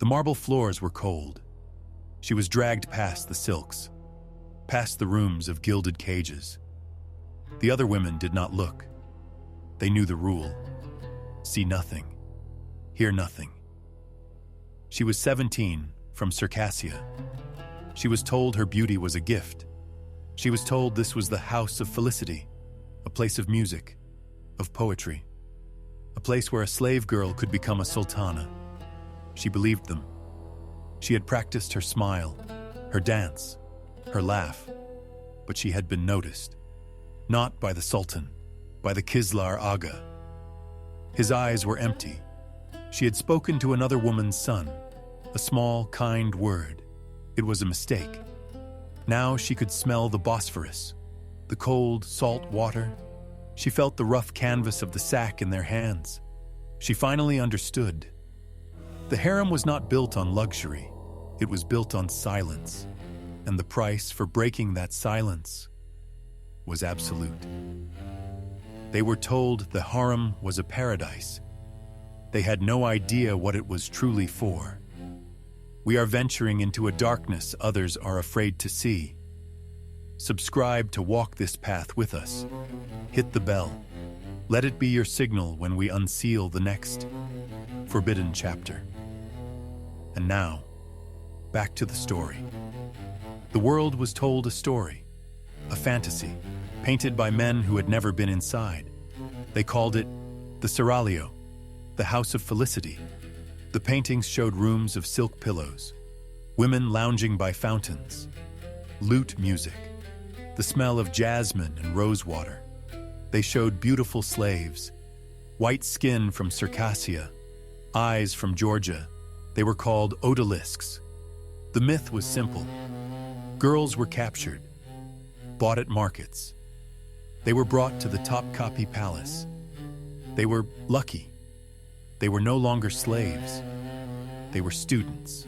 The marble floors were cold. She was dragged past the silks, past the rooms of gilded cages. The other women did not look. They knew the rule. See nothing. Hear nothing. She was 17, from Circassia. She was told her beauty was a gift. She was told this was the house of Felicity, a place of music, of poetry, a place where a slave girl could become a sultana. She believed them. She had practiced her smile, her dance, her laugh, but she had been noticed. Not by the Sultan, by the Kizlar Agha. His eyes were empty. She had spoken to another woman's son, a small, kind word. It was a mistake. Now she could smell the Bosphorus, the cold, salt water. She felt the rough canvas of the sack in their hands. She finally understood. The harem was not built on luxury. It was built on silence. And the price for breaking that silence was absolute. They were told the harem was a paradise. They had no idea what it was truly for. We are venturing into a darkness others are afraid to see. Subscribe to walk this path with us. Hit the bell. Let it be your signal when we unseal the next forbidden chapter. And now, back to the story. The world was told a story, a fantasy, painted by men who had never been inside. They called it the Seraglio, the House of Felicity. The paintings showed rooms of silk pillows, women lounging by fountains, lute music, the smell of jasmine and rosewater. They showed beautiful slaves, white skin from Circassia, eyes from Georgia. They were called odalisks. The myth was simple. Girls were captured, bought at markets. They were brought to the Topkapi Palace. They were lucky. They were no longer slaves. They were students.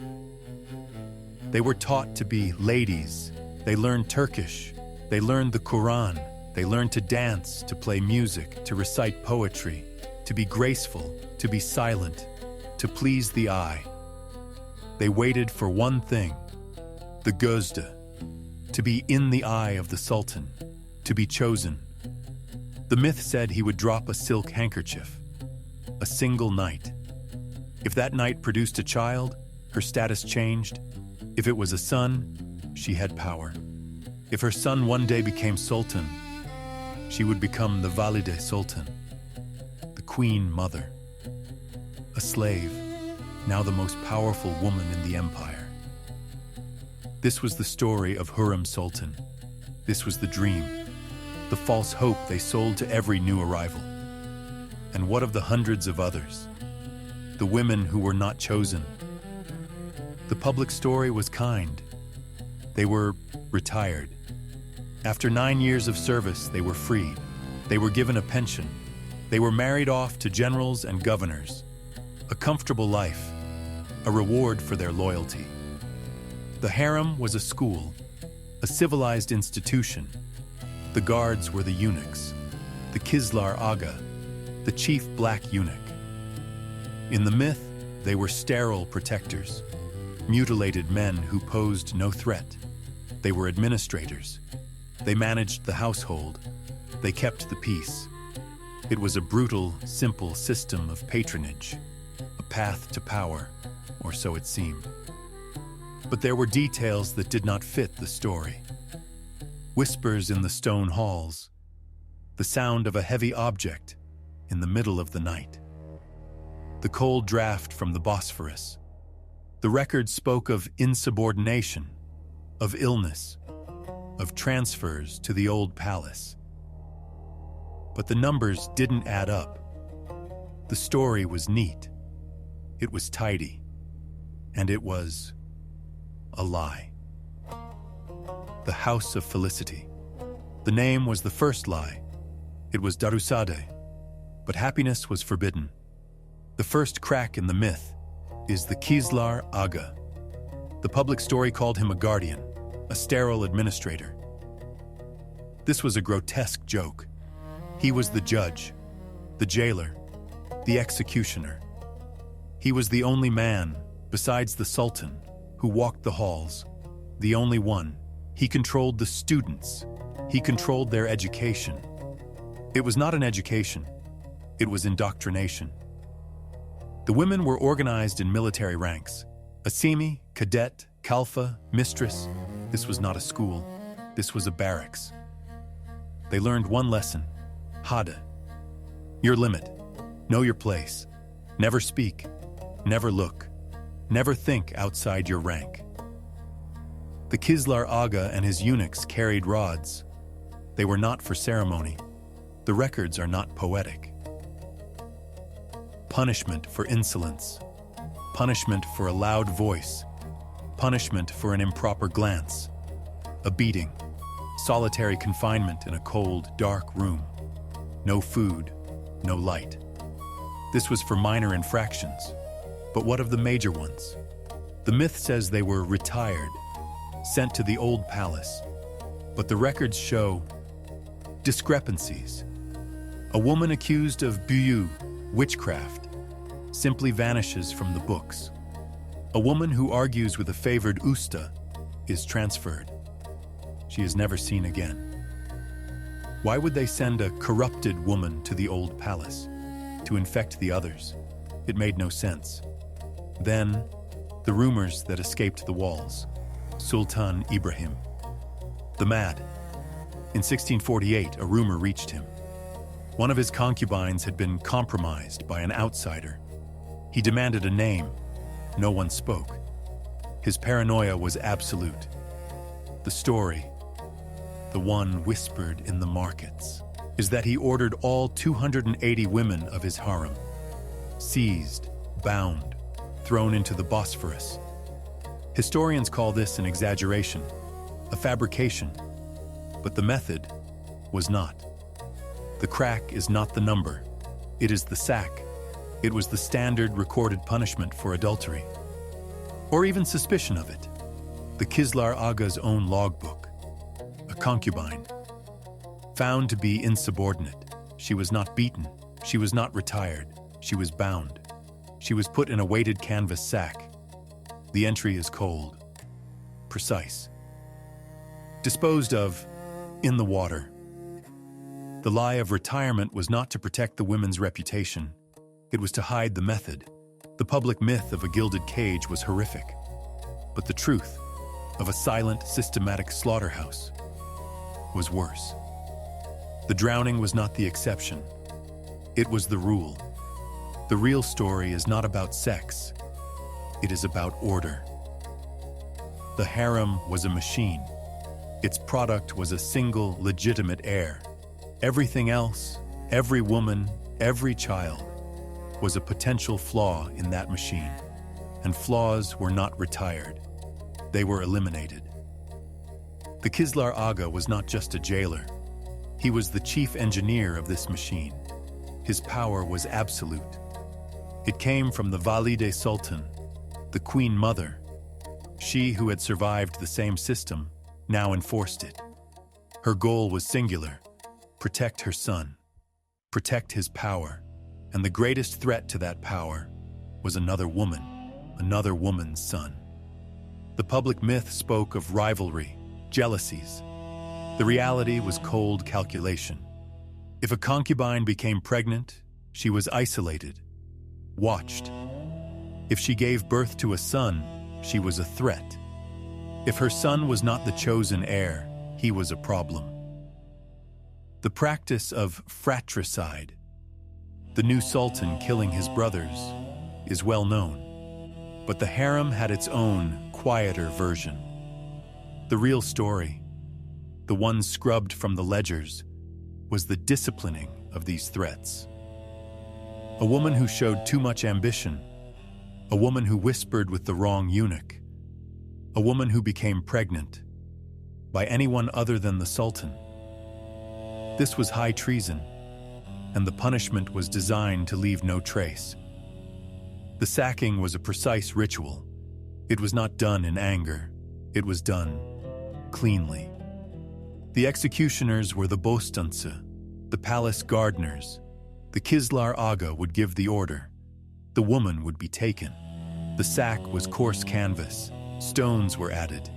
They were taught to be ladies. They learned Turkish. They learned the Quran. They learned to dance, to play music, to recite poetry, to be graceful, to be silent, to please the eye. They waited for one thing, the gözde, to be in the eye of the Sultan, to be chosen. The myth said he would drop a silk handkerchief, a single night. If that night produced a child, her status changed. If it was a son, she had power. If her son one day became Sultan, she would become the Valide Sultan, the Queen Mother. A slave, now the most powerful woman in the empire. This was the story of Hurrem Sultan. This was the dream, the false hope they sold to every new arrival. And what of the hundreds of others? The women who were not chosen? The public story was kind. They were retired. After 9 years of service, they were freed. They were given a pension. They were married off to generals and governors. A comfortable life, a reward for their loyalty. The harem was a school, a civilized institution. The guards were the eunuchs, the Kizlar Agha, the chief black eunuch. In the myth, they were sterile protectors, mutilated men who posed no threat. They were administrators. They managed the household. They kept the peace. It was a brutal, simple system of patronage, a path to power, or so it seemed. But there were details that did not fit the story. Whispers in the stone halls, the sound of a heavy object in the middle of the night, the cold draft from the Bosphorus. The record spoke of insubordination, of illness, of transfers to the old palace. But the numbers didn't add up. The story was neat. It was tidy. And it was a lie. The House of Felicity. The name was the first lie. It was Darusade. But happiness was forbidden. The first crack in the myth is the Kizlar Agha. The public story called him a guardian, a sterile administrator. This was a grotesque joke. He was the judge, the jailer, the executioner. He was the only man, Besides the Sultan, who walked the halls, the only one, he controlled the students. He controlled their education. It was not an education. It was indoctrination. The women were organized in military ranks. Asimi, cadet, Kalfa, mistress. This was not a school. This was a barracks. They learned one lesson. Hada. Your limit. Know your place. Never speak. Never look. Never think outside your rank. The Kizlar Agha and his eunuchs carried rods. They were not for ceremony. The records are not poetic. Punishment for insolence. Punishment for a loud voice. Punishment for an improper glance. A beating. Solitary confinement in a cold, dark room. No food, no light. This was for minor infractions. But what of the major ones? The myth says they were retired, sent to the old palace. But the records show discrepancies. A woman accused of buyu, witchcraft, simply vanishes from the books. A woman who argues with a favored usta is transferred. She is never seen again. Why would they send a corrupted woman to the old palace? To infect the others? It made no sense. Then, the rumors that escaped the walls. Sultan Ibrahim. The mad. In 1648, a rumor reached him. One of his concubines had been compromised by an outsider. He demanded a name. No one spoke. His paranoia was absolute. The story, the one whispered in the markets, is that he ordered all 280 women of his harem seized, bound, thrown into the Bosphorus. Historians call this an exaggeration, a fabrication, but the method was not. The crack is not the number, it is the sack. It was the standard recorded punishment for adultery, or even suspicion of it. The Kizlar Agha's own logbook, a concubine, found to be insubordinate. She was not beaten, she was not retired, she was bound. She was put in a weighted canvas sack. The entry is cold, precise. Disposed of in the water. The lie of retirement was not to protect the women's reputation. It was to hide the method. The public myth of a gilded cage was horrific. But the truth of a silent, systematic slaughterhouse was worse. The drowning was not the exception. It was the rule. The real story is not about sex. It is about order. The harem was a machine. Its product was a single, legitimate heir. Everything else, every woman, every child, was a potential flaw in that machine. And flaws were not retired. They were eliminated. The Kizlar Agha was not just a jailer. He was the chief engineer of this machine. His power was absolute. It came from the Valide Sultan, the Queen Mother. She who had survived the same system now enforced it. Her goal was singular: protect her son, protect his power. And the greatest threat to that power was another woman's son. The public myth spoke of rivalry, jealousies. The reality was cold calculation. If a concubine became pregnant, she was isolated, watched. If she gave birth to a son, she was a threat. If her son was not the chosen heir, he was a problem. The practice of fratricide, the new sultan killing his brothers, is well known. But the harem had its own, quieter version. The real story, the one scrubbed from the ledgers, was the disciplining of these threats. A woman who showed too much ambition, a woman who whispered with the wrong eunuch, a woman who became pregnant by anyone other than the sultan. This was high treason, and the punishment was designed to leave no trace. The sacking was a precise ritual. It was not done in anger. It was done cleanly. The executioners were the bostansa, the palace gardeners. The Kizlar Agha would give the order. The woman would be taken. The sack was coarse canvas. Stones were added.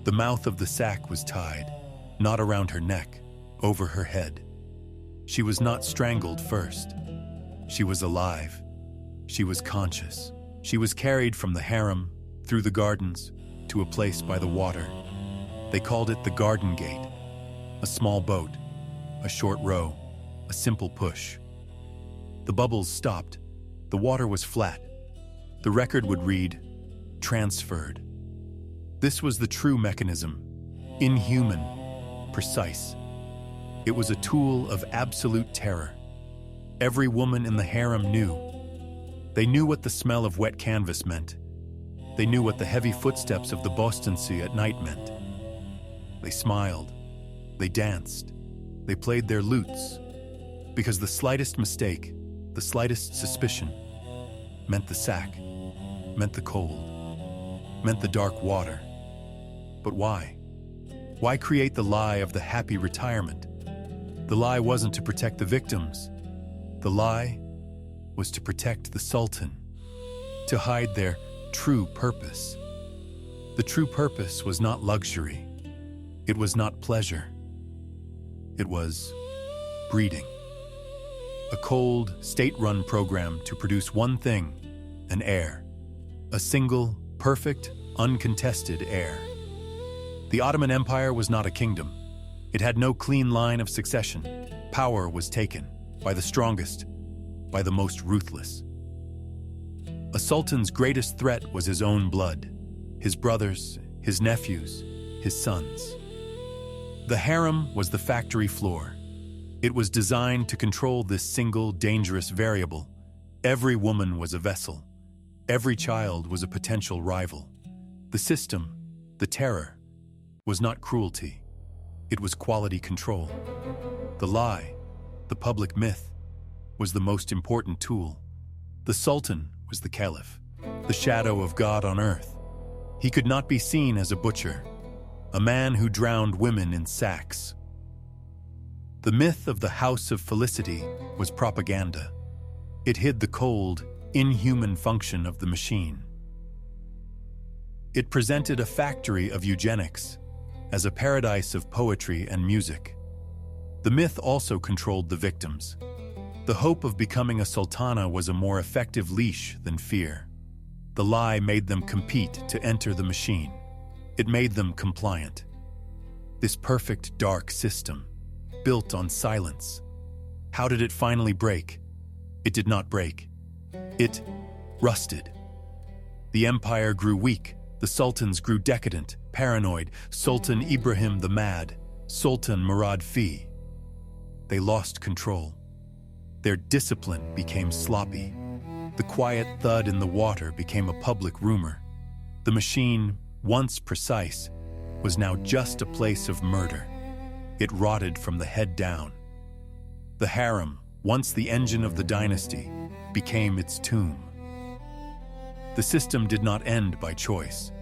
The mouth of the sack was tied, not around her neck, over her head. She was not strangled first. She was alive. She was conscious. She was carried from the harem, through the gardens, to a place by the water. They called it the Garden Gate. A small boat, a short row, a simple push. The bubbles stopped. The water was flat. The record would read, "Transferred." This was the true mechanism, inhuman, precise. It was a tool of absolute terror. Every woman in the harem knew. They knew what the smell of wet canvas meant. They knew what the heavy footsteps of the Bosphorus at night meant. They smiled. They danced. They played their lutes. Because the slightest mistake, the slightest suspicion, meant the sack, meant the cold, meant the dark water. But why? Why create the lie of the happy retirement? The lie wasn't to protect the victims. The lie was to protect the Sultan, to hide their true purpose. The true purpose was not luxury. It was not pleasure. It was breeding. A cold, state-run program to produce one thing, an heir. A single, perfect, uncontested heir. The Ottoman Empire was not a kingdom. It had no clean line of succession. Power was taken by the strongest, by the most ruthless. A sultan's greatest threat was his own blood, his brothers, his nephews, his sons. The harem was the factory floor. It was designed to control this single, dangerous variable. Every woman was a vessel. Every child was a potential rival. The system, the terror, was not cruelty. It was quality control. The lie, the public myth, was the most important tool. The Sultan was the Caliph, the shadow of God on earth. He could not be seen as a butcher, a man who drowned women in sacks. The myth of the House of Felicity was propaganda. It hid the cold, inhuman function of the machine. It presented a factory of eugenics as a paradise of poetry and music. The myth also controlled the victims. The hope of becoming a sultana was a more effective leash than fear. The lie made them compete to enter the machine. It made them compliant. This perfect dark system, built on silence. How did it finally break? It did not break. It rusted. The empire grew weak. The sultans grew decadent, paranoid. Sultan Ibrahim the Mad, Sultan Murad V. They lost control. Their discipline became sloppy. The quiet thud in the water became a public rumor. The machine, once precise, was now just a place of murder. It rotted from the head down. The harem, once the engine of the dynasty, became its tomb. The system did not end by choice.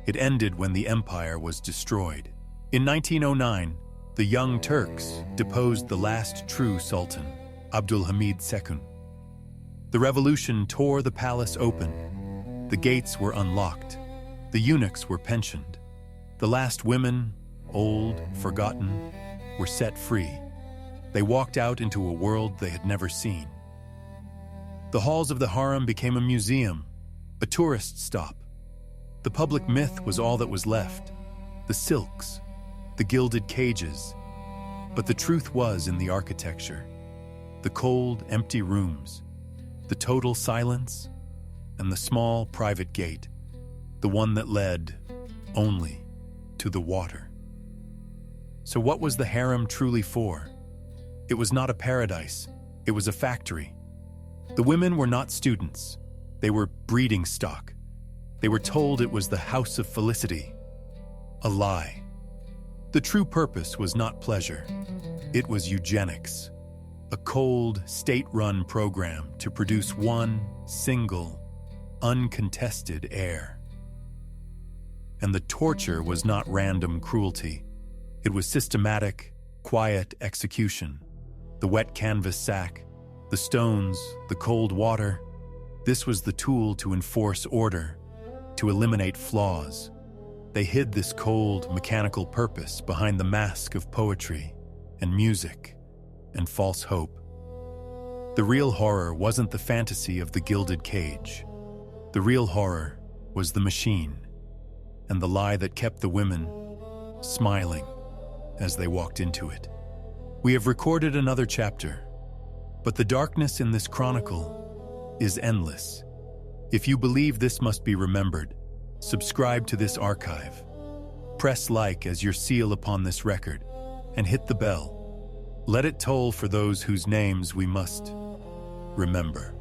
It ended when the empire was destroyed. In 1909, the Young Turks deposed the last true sultan, Abdulhamid II. The revolution tore the palace open. The gates were unlocked. The eunuchs were pensioned. The last women, old, forgotten, were set free. They walked out into a world they had never seen. The halls of the harem became a museum, a tourist stop. The public myth was all that was left. The silks, the gilded cages. But the truth was in the architecture. The cold, empty rooms, the total silence, and the small, private gate, the one that led only to the water. So what was the harem truly for? It was not a paradise. It was a factory. The women were not students. They were breeding stock. They were told it was the House of Felicity. A lie. The true purpose was not pleasure. It was eugenics. A cold, state-run program to produce one single, uncontested heir. And the torture was not random cruelty. It was systematic, quiet execution. The wet canvas sack, the stones, the cold water, This was the tool to enforce order, to eliminate flaws. They hid this cold, mechanical purpose behind the mask of poetry and music and false hope. The real horror wasn't the fantasy of the gilded cage. The real horror was the machine and the lie that kept the women smiling as they walked into it. We have recorded another chapter, but the darkness in this chronicle is endless. If you believe this must be remembered, subscribe to this archive. Press like as your seal upon this record, and hit the bell. Let it toll for those whose names we must remember.